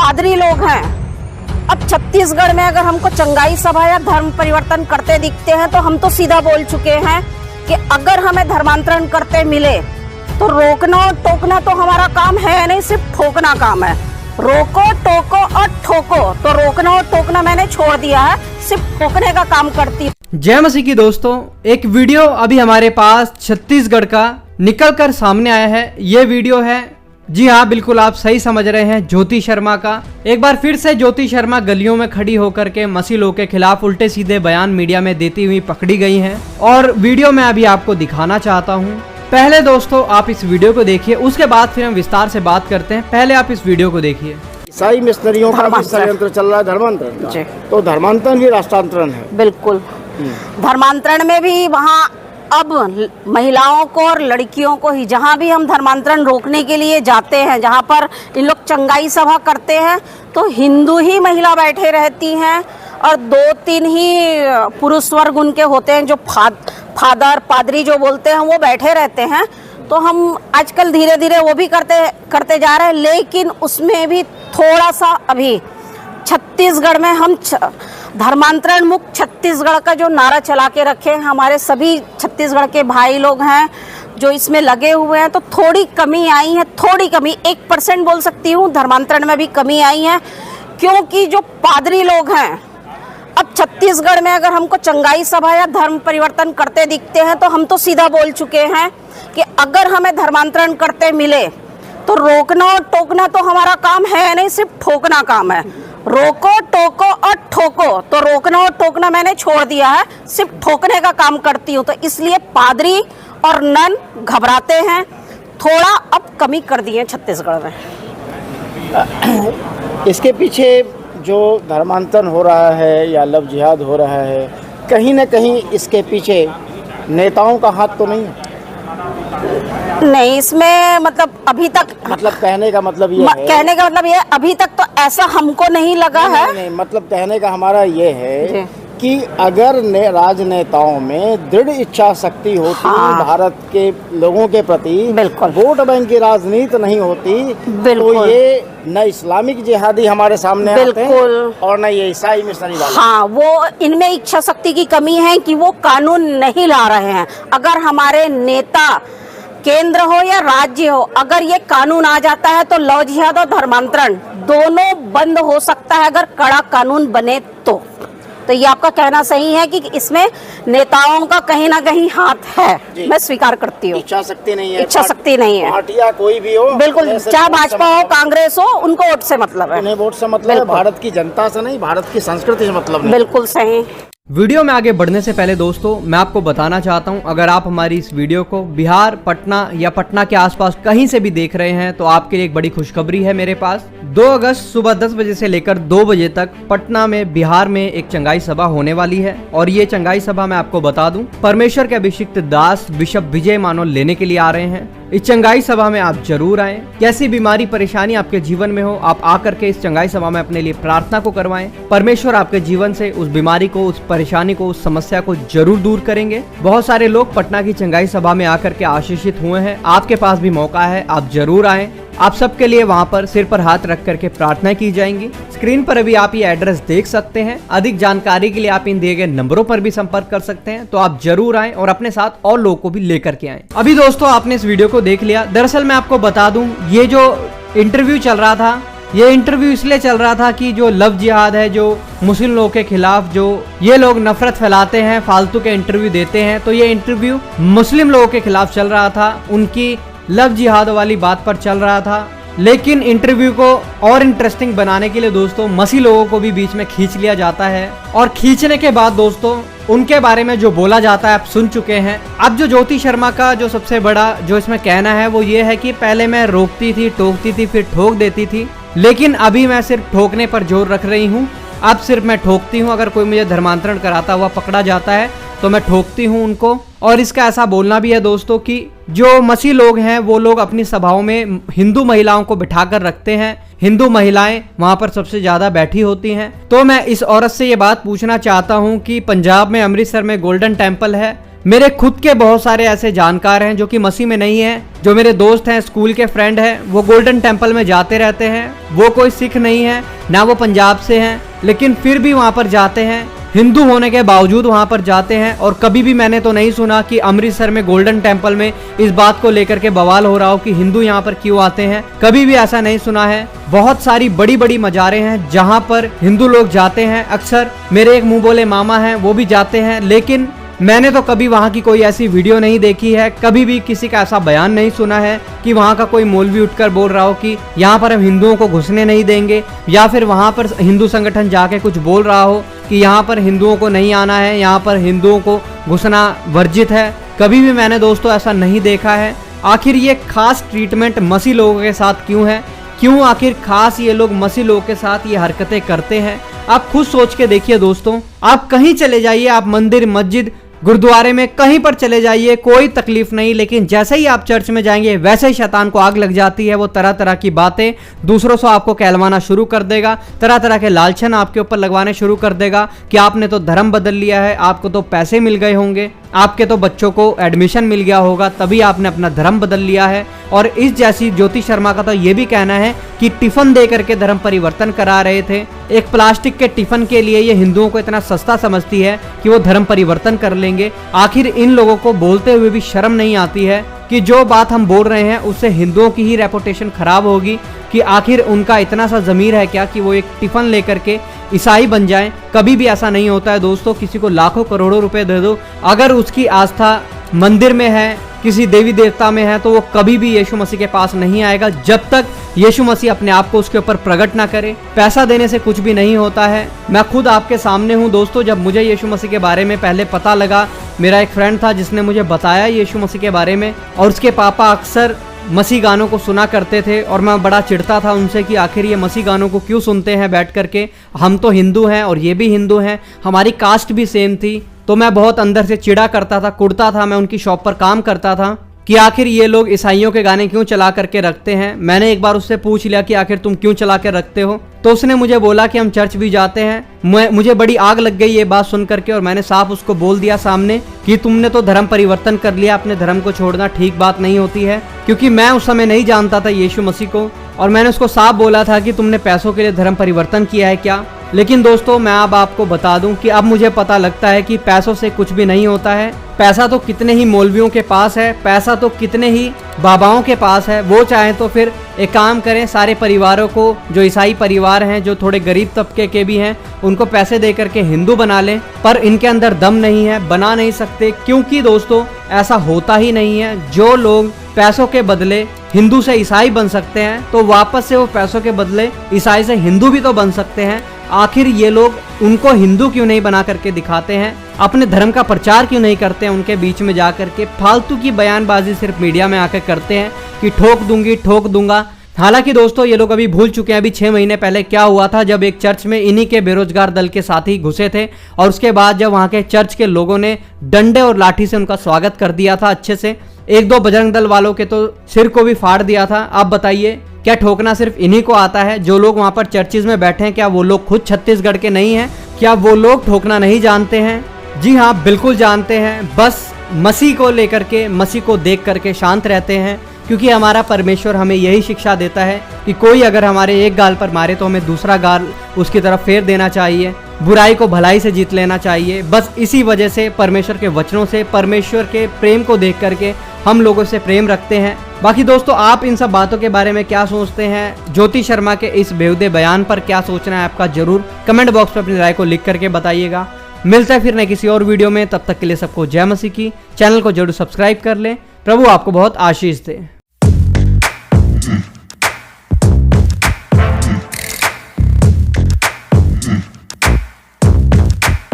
पादरी लोग हैं। अब छत्तीसगढ़ में अगर हमको चंगाई सभा या धर्म परिवर्तन करते दिखते हैं तो हम तो सीधा बोल चुके हैं कि अगर हमें धर्मांतरण करते मिले तो रोकना और टोकना तो हमारा काम है नहीं, सिर्फ ठोकना काम है। रोको, टोको और ठोको, तो रोकना और टोकना मैंने छोड़ दिया है, सिर्फ ठोकने का काम करती हूँ। जय मसीह की दोस्तों, एक वीडियो अभी हमारे पास छत्तीसगढ़ का निकल कर सामने आया है। ये वीडियो है, जी हाँ बिल्कुल आप सही समझ रहे हैं, ज्योति शर्मा का। एक बार फिर से ज्योति शर्मा गलियों में खड़ी होकर के मसीह लोग के खिलाफ उल्टे सीधे बयान मीडिया में देती हुई पकड़ी गई हैं और वीडियो में अभी आपको दिखाना चाहता हूँ। पहले दोस्तों आप इस वीडियो को देखिए, उसके बाद फिर हम विस्तार से बात करते हैं। पहले आप इस वीडियो को देखिए। ईसाई मिशनरियों का भी षड्यंत्र चल रहा है धर्मांतरण का, तो धर्मांतरण भी राष्ट्रांतरण है। बिल्कुल, धर्मांतरण में भी वहाँ अब महिलाओं को और लड़कियों को ही, जहाँ भी हम धर्मांतरण रोकने के लिए जाते हैं, जहाँ पर इन लोग चंगाई सभा करते हैं तो हिंदू ही महिला बैठे रहती हैं और 2-3 ही पुरुष वर्ग उनके होते हैं, जो फादर पादरी जो बोलते हैं वो बैठे रहते हैं। तो हम आजकल धीरे धीरे वो भी करते जा रहे हैं, लेकिन उसमें भी थोड़ा सा अभी छत्तीसगढ़ में हम धर्मांतरण मुक्त छत्तीसगढ़ का जो नारा चला के रखे हैं, हमारे सभी छत्तीसगढ़ के भाई लोग हैं जो इसमें लगे हुए हैं, तो थोड़ी कमी आई है, थोड़ी कमी 1% बोल सकती हूँ, धर्मांतरण में भी कमी आई है। क्योंकि जो पादरी लोग हैं, अब छत्तीसगढ़ में अगर हमको चंगाई सभा या धर्म परिवर्तन करते दिखते हैं तो हम तो सीधा बोल चुके हैं कि अगर हमें धर्मांतरण करते मिले तो रोकना और टोकना तो हमारा काम है नहीं, सिर्फ ठोकना काम है। रोको, टोको और ठोको, तो रोकना और टोकना मैंने छोड़ दिया है, सिर्फ ठोकने का काम करती हूँ। तो इसलिए पादरी और नन घबराते हैं, थोड़ा अब कमी कर दी है छत्तीसगढ़ में। इसके पीछे जो धर्मांतरण हो रहा है या लव जिहाद हो रहा है, कहीं ना कहीं इसके पीछे नेताओं का हाथ तो नहीं है? नहीं, इसमें मतलब अभी तक, मतलब कहने का मतलब ये है, कहने का मतलब ये अभी तक तो ऐसा हमको नहीं लगा है। नहीं, मतलब कहने का हमारा ये है कि अगर राजनेताओं में दृढ़ इच्छा शक्ति होती, भारत के लोगों के प्रति, बिल्कुल वोट बैंक की राजनीति नहीं होती, तो ये न इस्लामिक जिहादी हमारे सामने आते हैं और न ये ईसाई मिशनरी वाले। हाँ, वो इनमें इच्छा शक्ति की कमी है कि वो कानून नहीं ला रहे हैं। अगर हमारे नेता केंद्र हो या राज्य हो, अगर ये कानून आ जाता है तो लव जिहाद और धर्मांतरण दोनों बंद हो सकता है, अगर कड़ा कानून बने तो ये आपका कहना सही है कि इसमें नेताओं का कहीं ना कहीं हाथ है, मैं स्वीकार करती हूँ। इच्छा शक्ति नहीं है, इच्छा शक्ति नहीं है, पार्टियां कोई भी हो, बिल्कुल, चाहे भाजपा हो, कांग्रेस हो, उनको वोट से मतलब है। उन्हें वोट से मतलब है, भारत की जनता से नहीं, भारत की संस्कृति से मतलब नहीं। बिल्कुल सही। वीडियो में आगे बढ़ने से पहले दोस्तों मैं आपको बताना चाहता हूं, अगर आप हमारी इस वीडियो को बिहार, पटना या पटना के आसपास कहीं से भी देख रहे हैं तो आपके लिए एक बड़ी खुशखबरी है मेरे पास। 2 अगस्त सुबह 10 बजे से लेकर 2 बजे तक पटना में, बिहार में एक चंगाई सभा होने वाली है। और ये चंगाई सभा मैं आपको बता दूं, परमेश्वर के अभिषिक्त दास बिशप विजय मानोल लेने के लिए आ रहे हैं। इस चंगाई सभा में आप जरूर आएं। कैसी बीमारी परेशानी आपके जीवन में हो, आप आकर के इस चंगाई सभा में अपने लिए प्रार्थना को करवाएं। परमेश्वर आपके जीवन से उस बीमारी को, उस परेशानी को, उस समस्या को जरूर दूर करेंगे। बहुत सारे लोग पटना की चंगाई सभा में आकर के आशीषित हुए हैं, आपके पास भी मौका है, आप जरूर आएं। आप सबके लिए वहां पर सिर पर हाथ रख करके प्रार्थना की जाएंगी। स्क्रीन पर अभी आप ये एड्रेस देख सकते हैं। अधिक जानकारी के लिए आप इन दिए गए नंबरों पर भी संपर्क कर सकते हैं। तो आप जरूर आएं और अपने साथ और लोगों को भी लेकर के आएं। अभी दोस्तों आपने इस वीडियो को देख लिया। दरअसल मैं आपको बता दूं, ये जो इंटरव्यू चल रहा था, ये इंटरव्यू इसलिए चल रहा था कि जो लव जिहाद है, जो मुस्लिम लोगों के खिलाफ जो ये लोग नफरत फैलाते हैं, फालतू के इंटरव्यू देते हैं, तो ये इंटरव्यू मुस्लिम लोगों के खिलाफ चल रहा था, उनकी लव जिहाद वाली बात पर चल रहा था। लेकिन इंटरव्यू को और इंटरेस्टिंग बनाने के लिए दोस्तों मसीह लोगों को भी बीच में खींच लिया जाता है, और खींचने के बाद दोस्तों उनके बारे में जो बोला जाता है आप सुन चुके हैं। अब जो ज्योति शर्मा का जो सबसे बड़ा जो इसमें कहना है वो ये है कि पहले मैं रोकती थी, टोकती थी, फिर ठोक देती थी, लेकिन अभी मैं सिर्फ ठोकने पर जोर रख रही हूँ। अब सिर्फ मैं ठोकती हूँ। अगर कोई मुझे धर्मांतरण कराता हुआ पकड़ा जाता है तो मैं ठोकती हूँ उनको। और इसका ऐसा बोलना भी है दोस्तों कि जो मसीह लोग हैं वो लोग अपनी सभाओं में हिंदू महिलाओं को बिठाकर रखते हैं, हिंदू महिलाएं वहां पर सबसे ज्यादा बैठी होती हैं। तो मैं इस औरत से ये बात पूछना चाहता हूं कि पंजाब में अमृतसर में गोल्डन टेम्पल है, मेरे खुद के बहुत सारे ऐसे जानकार हैं जो कि मसीह में नहीं है, जो मेरे दोस्त हैं, स्कूल के फ्रेंड हैं, वो गोल्डन टेम्पल में जाते रहते हैं। वो कोई सिख नहीं है, ना वो पंजाब से हैं, लेकिन फिर भी वहाँ पर जाते हैं, हिंदू होने के बावजूद वहाँ पर जाते हैं। और कभी भी मैंने तो नहीं सुना कि अमृतसर में गोल्डन टेम्पल में इस बात को लेकर के बवाल हो रहा हो कि हिंदू यहाँ पर क्यों आते हैं, कभी भी ऐसा नहीं सुना है। बहुत सारी बड़ी बड़ी मज़ारें हैं जहाँ पर हिंदू लोग जाते हैं, अक्सर मेरे एक मुंह बोले मामा हैं वो भी जाते हैं, लेकिन मैंने तो कभी वहाँ की कोई ऐसी वीडियो नहीं देखी है, कभी भी किसी का ऐसा बयान नहीं सुना है कि वहाँ का कोई मौलवी उठकर बोल रहा हो कि यहाँ पर हम हिंदुओं को घुसने नहीं देंगे, या फिर वहाँ पर हिंदू संगठन जाके कुछ बोल रहा हो कि यहाँ पर हिंदुओं को नहीं आना है, यहाँ पर हिंदुओं को घुसना वर्जित है। कभी भी मैंने दोस्तों ऐसा नहीं देखा है। आखिर ये खास ट्रीटमेंट मसीह लोगों के साथ क्यों है, क्यों आखिर खास ये लोग मसीह लोगों के साथ ये हरकतें करते हैं? आप खुद सोच के देखिए दोस्तों। आप कहीं चले जाइए, आप मंदिर, मस्जिद, गुरुद्वारे में कहीं पर चले जाइए, कोई तकलीफ नहीं, लेकिन जैसे ही आप चर्च में जाएंगे वैसे ही शैतान को आग लग जाती है। वो तरह तरह की बातें दूसरों से आपको कहलवाना शुरू कर देगा, तरह तरह के लालचन आपके ऊपर लगवाने शुरू कर देगा कि आपने तो धर्म बदल लिया है, आपको तो पैसे मिल गए होंगे, आपके तो बच्चों को एडमिशन मिल गया होगा, तभी आपने अपना धर्म बदल लिया है। और इस जैसी ज्योति शर्मा का तो ये भी कहना है कि टिफिन दे करके धर्म परिवर्तन करा रहे थे। एक प्लास्टिक के टिफिन के लिए ये हिंदुओं को इतना सस्ता समझती है कि वो धर्म परिवर्तन कर लेंगे। आखिर इन लोगों को बोलते हुए भी शर्म नहीं आती है कि जो बात हम बोल रहे हैं उससे हिंदुओं की ही रेपुटेशन खराब होगी, कि आखिर उनका इतना सा ज़मीर है क्या कि वो एक टिफिन लेकर के ईसाई बन जाएं। कभी भी ऐसा नहीं होता है दोस्तों। किसी को लाखों करोड़ों रुपए दे दो, अगर उसकी आस्था मंदिर में है, किसी देवी देवता में है, तो वो कभी भी यीशु मसीह के पास नहीं आएगा जब तक यीशु मसीह अपने आप को उसके ऊपर प्रकट ना करे। पैसा देने से कुछ भी नहीं होता है। मैं खुद आपके सामने हूँ दोस्तों। जब मुझे यीशु मसीह के बारे में पहले पता लगा, मेरा एक फ्रेंड था जिसने मुझे बताया यीशु मसीह के बारे में, और उसके पापा अक्सर मसीह गानों को सुना करते थे, और मैं बड़ा चिढ़ता था उनसे कि आखिर ये मसीह गानों को क्यों सुनते हैं बैठ करके, हम तो हिंदू हैं और ये भी हिंदू हैं, हमारी कास्ट भी सेम थी। तो मैं बहुत अंदर से चिढ़ा करता था, कुड़ता था। मैं उनकी शॉप पर काम करता था कि आखिर ये लोग ईसाइयों के गाने क्यों चला करके रखते हैं। मैंने एक बार उससे पूछ लिया कि आखिर तुम क्यों चला के रखते हो, तो उसने मुझे बोला कि हम चर्च भी जाते हैं। मुझे बड़ी आग लग गई ये बात सुन करके, और मैंने साफ उसको बोल दिया सामने कि तुमने तो धर्म परिवर्तन कर लिया, अपने धर्म को छोड़ना ठीक बात नहीं होती है। क्योंकि मैं उस समय नहीं जानता था यीशु मसीह को, और मैंने उसको साफ बोला था कि तुमने पैसों के लिए धर्म परिवर्तन किया है क्या। लेकिन दोस्तों मैं अब आपको बता दूं कि अब मुझे पता लगता है कि पैसों से कुछ भी नहीं होता है। पैसा तो कितने ही मौलवियों के पास है, पैसा तो कितने ही बाबाओं के पास है। वो चाहे तो फिर एक काम करें, सारे परिवारों को, जो ईसाई परिवार हैं, जो थोड़े गरीब तबके के भी हैं, उनको पैसे दे करके हिंदू बना लें। पर इनके अंदर दम नहीं है, बना नहीं सकते, क्योंकि दोस्तों ऐसा होता ही नहीं है। जो लोग पैसों के बदले हिंदू से ईसाई बन सकते हैं, तो वापस से वो पैसों के बदले ईसाई से हिंदू भी तो बन सकते हैं। आखिर ये लोग उनको हिंदू क्यों नहीं बना करके दिखाते हैं, अपने धर्म का प्रचार क्यों नहीं करते हैं उनके बीच में जा करके। फालतू की बयानबाजी सिर्फ मीडिया में आकर करते हैं कि ठोक दूंगी, ठोक दूंगा। हालांकि दोस्तों ये लोग अभी भूल चुके हैं अभी 6 महीने पहले क्या हुआ था, जब एक चर्च में इन्हीं के बेरोजगार दल के साथी घुसे थे, और उसके बाद जब वहां के चर्च के लोगों ने डंडे और लाठी से उनका स्वागत कर दिया था अच्छे से। 1-2 बजरंग दल वालों के तो सिर को भी फाड़ दिया था। आप बताइए क्या ठोकना सिर्फ इन्हीं को आता है? जो लोग वहां पर चर्चिज में बैठे हैं, क्या वो लोग खुद छत्तीसगढ़ के नहीं हैं? क्या वो लोग ठोकना नहीं जानते हैं? जी हाँ, बिल्कुल जानते हैं। बस मसीह को लेकर के, मसीह को देख करके शांत रहते हैं, क्योंकि हमारा परमेश्वर हमें यही शिक्षा देता है कि कोई अगर हमारे एक गाल पर मारे तो हमें दूसरा गाल उसकी तरफ फेर देना चाहिए, बुराई को भलाई से जीत लेना चाहिए। बस इसी वजह से परमेश्वर के वचनों से, परमेश्वर के प्रेम को देख करके हम लोगों से प्रेम रखते हैं। बाकी दोस्तों आप इन सब बातों के बारे में क्या सोचते हैं? ज्योति शर्मा के इस बेहुदे बयान पर क्या सोचना है आपका, जरूर कमेंट बॉक्स में अपनी राय को लिख करके बताइएगा। मिलता है फिर नए किसी और वीडियो में, तब तक के लिए सबको जय मसीह की। चैनल को जरूर सब्सक्राइब कर लें। प्रभु आपको बहुत आशीष दे।